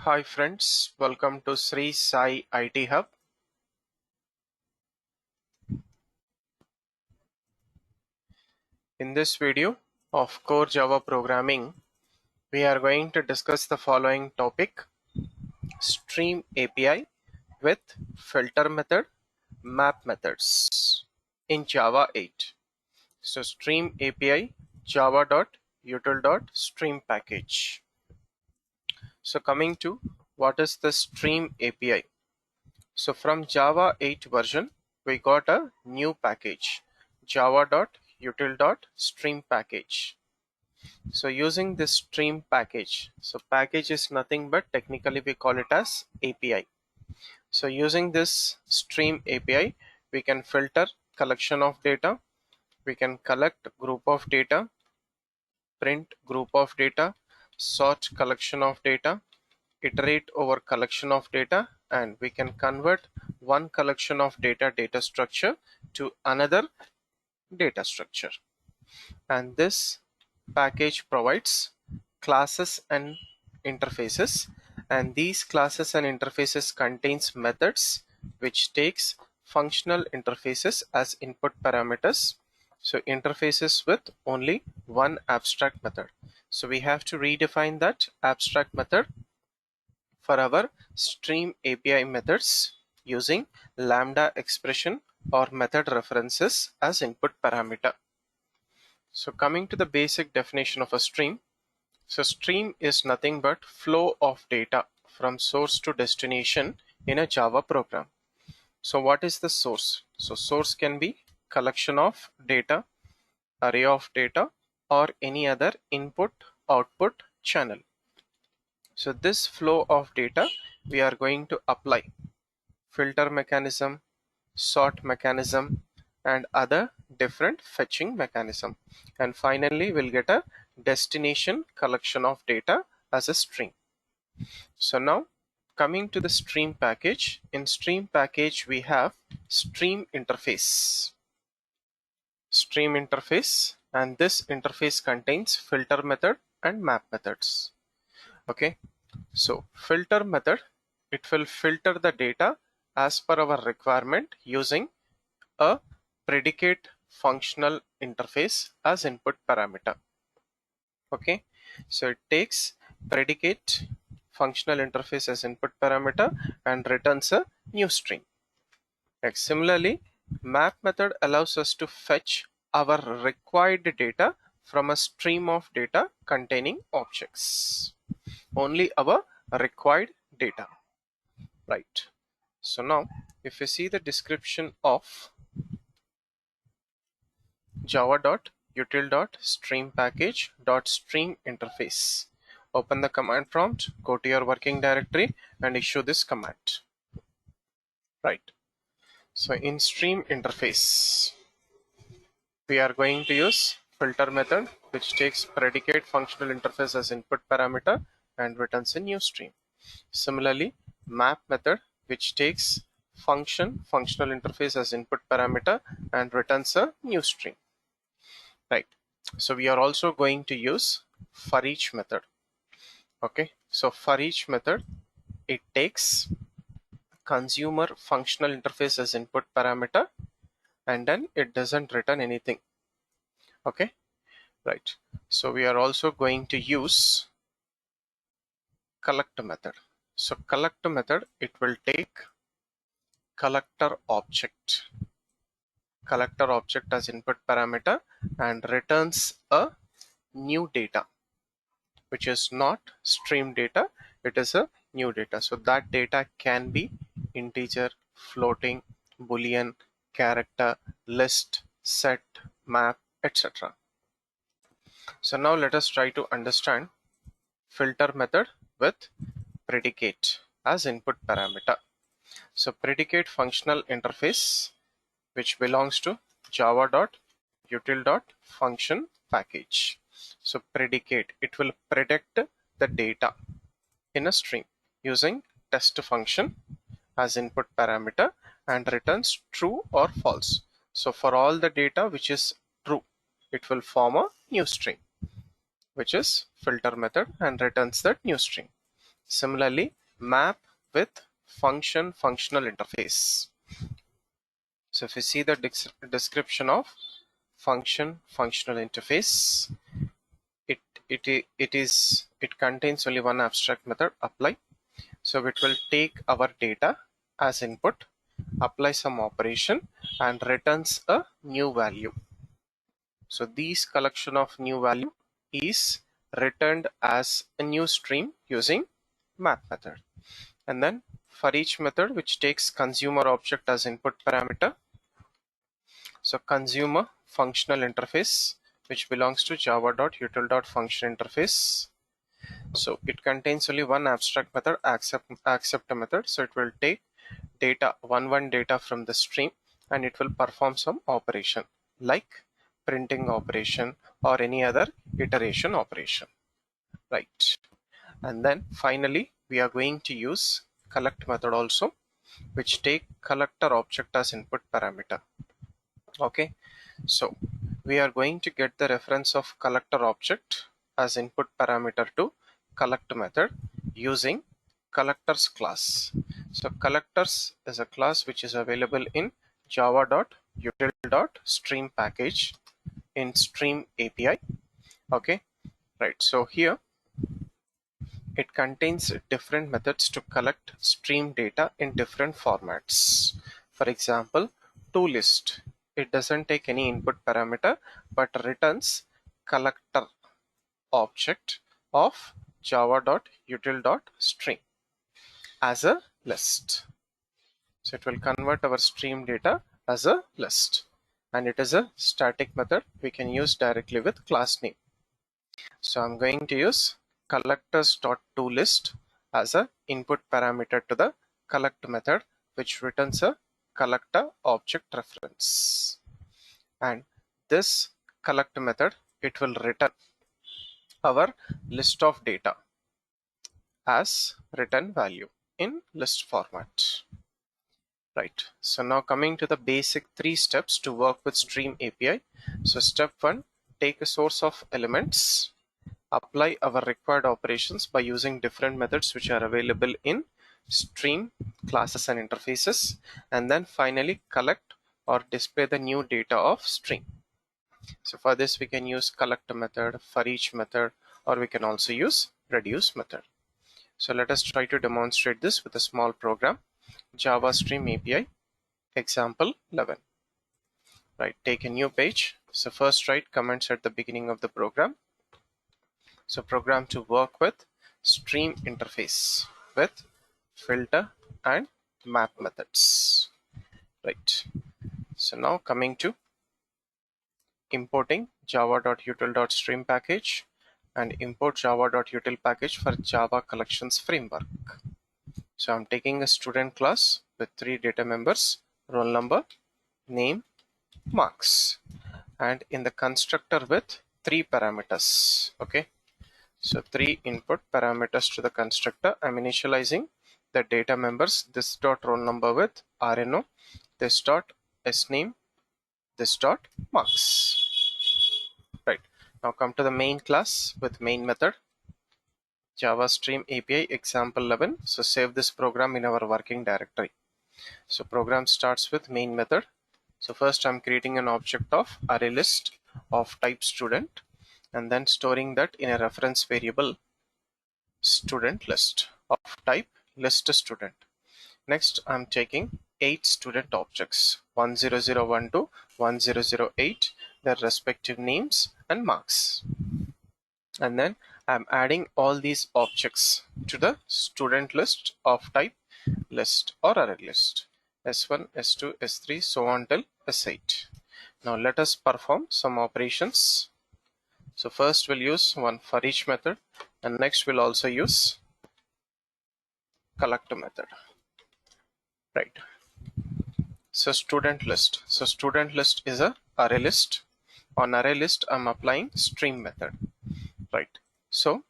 Hi friends, welcome to Sri Sai IT Hub. In this video of Core Java Programming, we are going to discuss the following topic: Stream API with filter method, map methods in Java 8. So Stream API java.util.stream package. So coming to what is the Stream API? So from Java 8 version, we got a new package, java.util.stream package. So using this stream package, so package is nothing but technically we call it as API. So using this stream API, we can filter collection of data, we can collect group of data, print group of data, sort collection of data, iterate over collection of data, and we can convert one collection of data structure to another data structure. And this package provides classes and interfaces, and these classes and interfaces contains methods which takes functional interfaces as input parameters. So interfaces with only one abstract method. So we have to redefine that abstract method for our stream API methods using lambda expression or method references as input parameter. So coming to the basic definition of a stream. So stream is nothing but flow of data from source to destination in a Java program. So what is the source? So source can be collection of data, array of data, or any other input output channel. So this flow of data we are going to apply filter mechanism, sort mechanism, and other different fetching mechanism. And finally, we'll get a destination collection of data as a string. So now coming to the stream package, in stream package we have stream interface. Stream interface, and this interface contains filter method and map methods. Okay, so filter method, it will filter the data as per our requirement using a predicate functional interface as input parameter. Okay, so it takes predicate functional interface as input parameter and returns a new string. Like similarly, map method allows us to fetch our required data from a stream of data containing objects. Only our required data, right? So now if you see the description of java.util.stream package.stream interface, open the command prompt, go to your working directory and issue this command, right? So in stream interface we are going to use filter method which takes predicate functional interface as input parameter and returns a new stream. Similarly, map method which takes functional interface as input parameter and returns a new string, right? So we are also going to use for each method. Okay, so for each method it takes consumer functional interface as input parameter and then it doesn't return anything. Okay, right? So we are also going to use collect method. So collect method, it will take collector object as input parameter and returns a new data which is not stream data, it is a new data. So that data can be integer, floating, boolean, character, list, set, map, etc. So now let us try to understand filter method with predicate as input parameter. So predicate functional interface which belongs to java.util.function package. So predicate, it will predict the data in a string using test function as input parameter and returns true or false. So for all the data which is true, it will form a new string which is filter method and returns that new string. Similarly, map with function functional interface. So if you see the description of function functional interface, it contains only one abstract method, apply. So it will take our data as input, apply some operation, and returns a new value. So these collection of new value is returned as a new stream using map method. And then for each method which takes consumer object as input parameter, so consumer functional interface which belongs to java.util.function interface. So it contains only one abstract method, accept method. So it will take data one data from the stream and it will perform some operation like printing operation or any other iteration operation, right? And then finally we are going to use collect method also, which take collector object as input parameter. Okay, so we are going to get the reference of collector object as input parameter to collect method using collectors class. So collectors is a class which is available in java.util.stream package in stream API. Okay, right. So here it contains different methods to collect stream data in different formats. For example, toList. It doesn't take any input parameter but returns collector object of java.util.stream as a list. So it will convert our stream data as a list, and it is a static method we can use directly with class name. So I'm going to use collectors.toList as a input parameter to the collect method, which returns a collector object reference. And this collect method, it will return our list of data as return value in list format. Right. So now coming to the basic 3 steps to work with Stream API. So step 1, take a source of elements, apply our required operations by using different methods which are available in Stream classes and interfaces, and then finally collect or display the new data of Stream. So for this we can use collect method, for each method, or we can also use reduce method. So let us try to demonstrate this with a small program. Java Stream API example 11. Right, take a new page. So first write comments at the beginning of the program. So program to work with stream interface with filter and map methods. Right. So now coming to importing java.util.stream package and import java.util package for Java collections framework. So I'm taking a student class with 3 data members, roll number, name, marks, and in the constructor with 3 parameters. Okay, so 3 input parameters to the constructor. I'm initializing the data members, this dot roll number with RNO, this dot sname, this dot marks. Right, now come to the main class with main method, Java Stream API example 11. So save this program in our working directory. So program starts with main method. So first I'm creating an object of array list of type student and then storing that in a reference variable student list of type list student. Next I'm taking 8 student objects 10012 to 1008, their respective names and marks, and then I'm adding all these objects to the student list of type list or array list, S1, S2, S3, so on till S8. Now let us perform some operations. So first we'll use one for each method, and next we'll also use collect method. Right. So student list. So student list is a array list. On array list I'm applying stream method. Right. So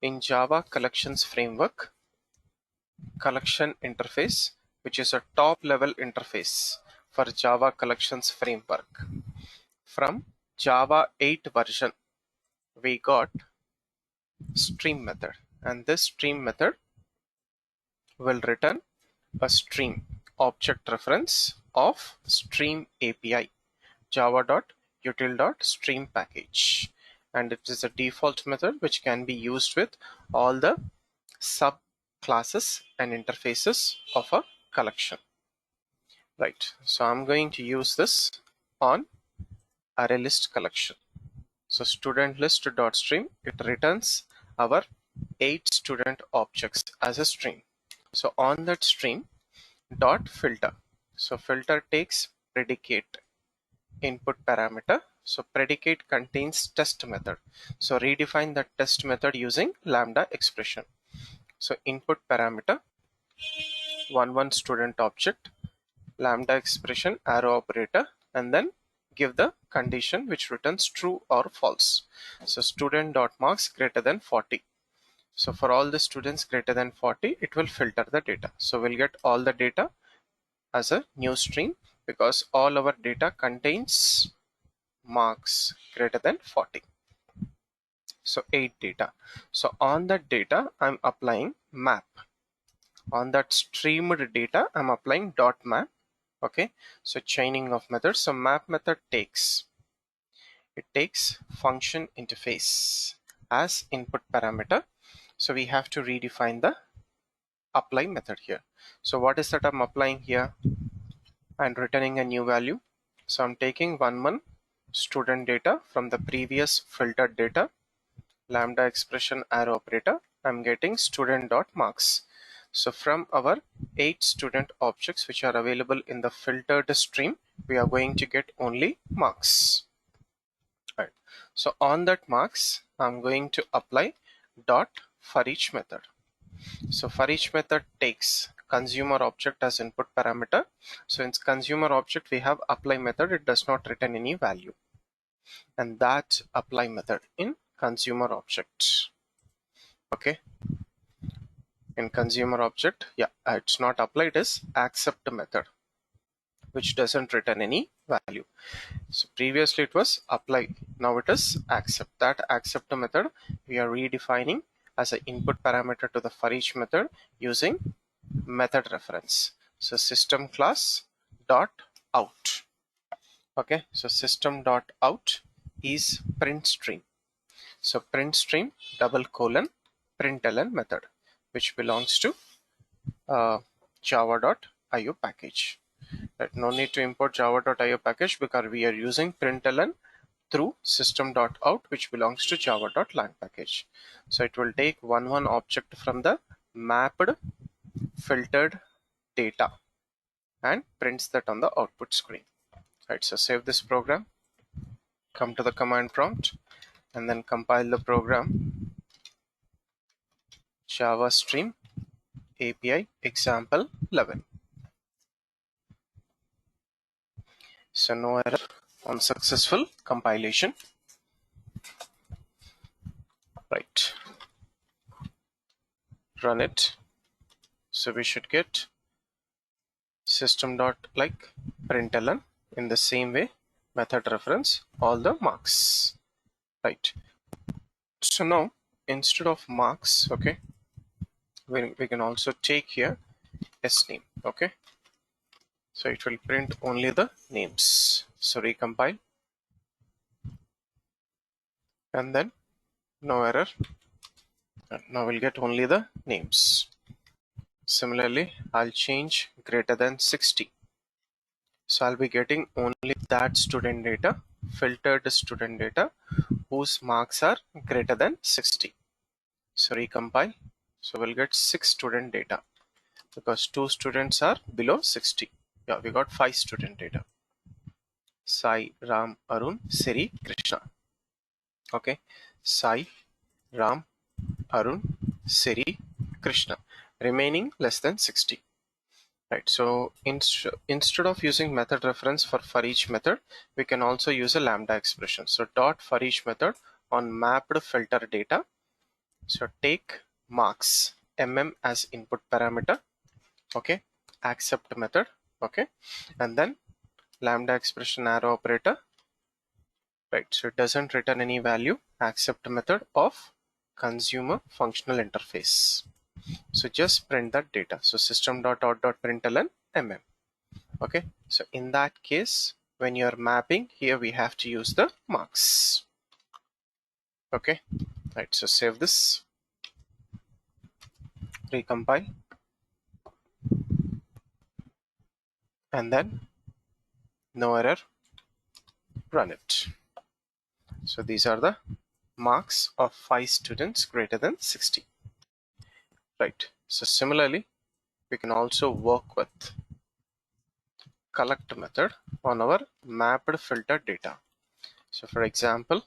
in Java collections framework, collection interface, which is a top level interface for Java collections framework, from Java 8 version we got stream method, and this stream method will return a stream object reference of stream API java.util.stream package, and it is a default method which can be used with all the sub classes and interfaces of a collection. Right, so I'm going to use this on array list collection. So student list.stream, it returns our 8 student objects as a stream. So on that stream dot filter, so filter takes predicate input parameter. So predicate contains test method, so redefine the test method using lambda expression. So input parameter 1 student object, lambda expression arrow operator, and then give the condition which returns true or false. So student dot marks greater than 40. So for all the students greater than 40, it will filter the data. So we'll get all the data as a new stream because all our data contains marks greater than 40. So 8 data. So on that data, I'm applying map. On that streamed data, I'm applying dot map. Okay, so chaining of methods. So map method takes function interface as input parameter. So we have to redefine the apply method here. So what is that I'm applying here and returning a new value? So I'm taking one student data from the previous filtered data, lambda expression arrow operator, I'm getting student dot marks. So from our 8 student objects which are available in the filtered stream, we are going to get only marks. Right. So on that marks, I'm going to apply dot for each method. So for each method takes consumer object as input parameter. So in consumer object, we have apply method. It does not return any value. And that apply method in consumer object. Okay. In consumer object, yeah, it's not apply, it is accept method, which doesn't return any value. So previously it was apply, now it is accept. That accept method we are redefining as an input parameter to the for each method using method reference. So system class dot out. Okay, so system dot out is print stream. So print stream double colon println method, which belongs to java.io package. Right, no need to import java.io package because we are using println through system.out, which belongs to java.lang package. So it will take one object from the mapped filtered data and prints that on the output screen. Right, so save this program, come to the command prompt, and then compile the program. Java stream API example 11. So no error on successful compilation. Right, run it. So we should get system dot like println in the same way method reference all the marks. Right, so now instead of marks, okay, we can also take here sname. Okay, so it will print only the names. So recompile, and then no error. Now we'll get only the names. Similarly, I'll change greater than 60. So I'll be getting only that student data, filtered student data, whose marks are greater than 60. So recompile. So we'll get 6 student data because 2 students are below 60. Yeah, we got 5 student data. Sai, Ram, Arun, Siri, Krishna. Okay, Sai, Ram, Arun, Siri, Krishna. Remaining less than 60. Right, so instead of using method reference for each method, we can also use a lambda expression. So dot for each method on mapped filter data. So take marks as input parameter. Okay, accept method. Okay, and then lambda expression arrow operator. Right, so it doesn't return any value. Accept method of consumer functional interface. So just print that data. So system.out.println mm. Okay, so in that case, when you're mapping here, we have to use the marks. Okay, right, so save this, recompile, and then no error, run it. So these are the marks of 5 students greater than 60. Right, so similarly, we can also work with collect method on our mapped filter data. So for example,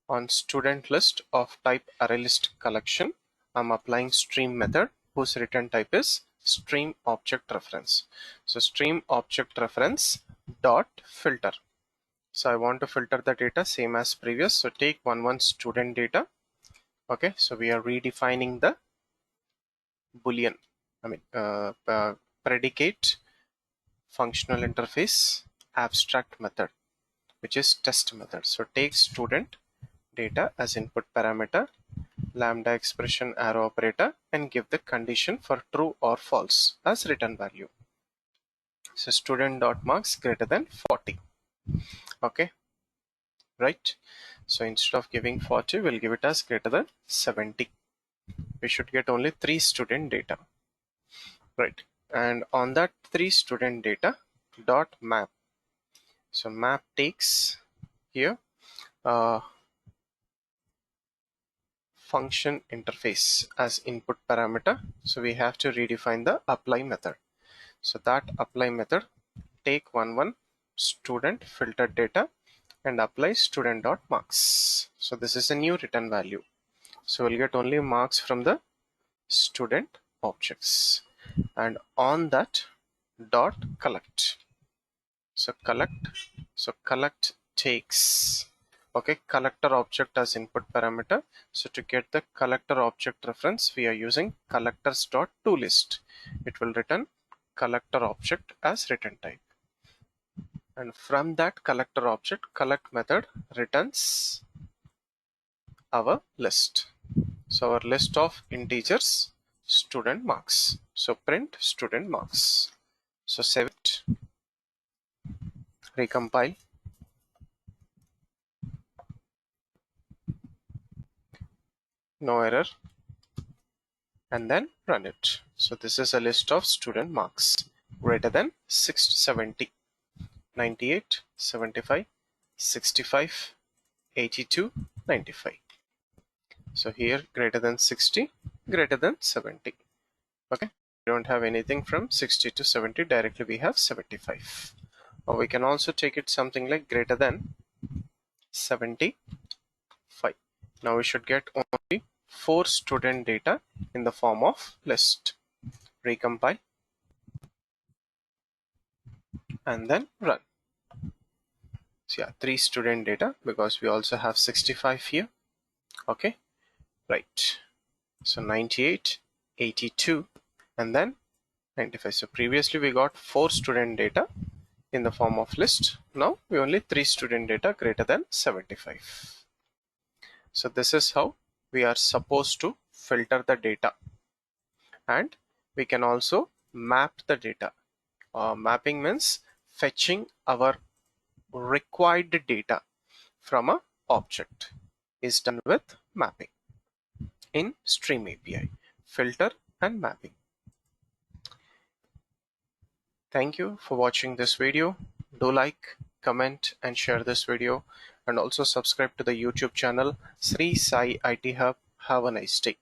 on student list of type ArrayList collection, I'm applying stream method whose return type is stream object reference. So stream object reference dot filter. So I want to filter the data same as previous. So take one student data. Okay, so we are redefining the boolean, predicate functional interface abstract method, which is test method. So take student data as input parameter, lambda expression arrow operator, and give the condition for true or false as return value. So student.marks greater than 40. Okay, right, so instead of giving 40, we'll give it as greater than 70. We should get only 3 student data, right? And on that 3 student data dot map, so map takes here function interface as input parameter. So we have to redefine the apply method. So that apply method take one student filter data and apply student.marks. So this is a new return value. So we'll get only marks from the student objects, and on that dot collect. So collect takes collector object as input parameter. So to get the collector object reference, we are using collectors.toList. It will return collector object as return type, and from that collector object, collect method returns our list. So our list of integers student marks. So print student marks. So save it, recompile, no error, and then run it. So this is a list of student marks greater than 70, 98, 75, 65, 82, 95. So here greater than 60, greater than 70. Okay, we don't have anything from 60 to 70, directly we have 75. Or we can also take it something like greater than 75. Now we should get only 4 student data in the form of list. Recompile and then run. So yeah, 3 student data because we also have 65 here. Okay, right. So 98, 82, and then 95. So previously we got 4 student data in the form of list. Now we only 3 student data greater than 75. So this is how we are supposed to filter the data, and we can also map the data. Mapping means fetching our required data from a object is done with mapping in Stream API, filter and mapping. Thank you for watching this video. Do like, comment and share this video, and also subscribe to the YouTube channel Sri Sai IT Hub. Have a nice day.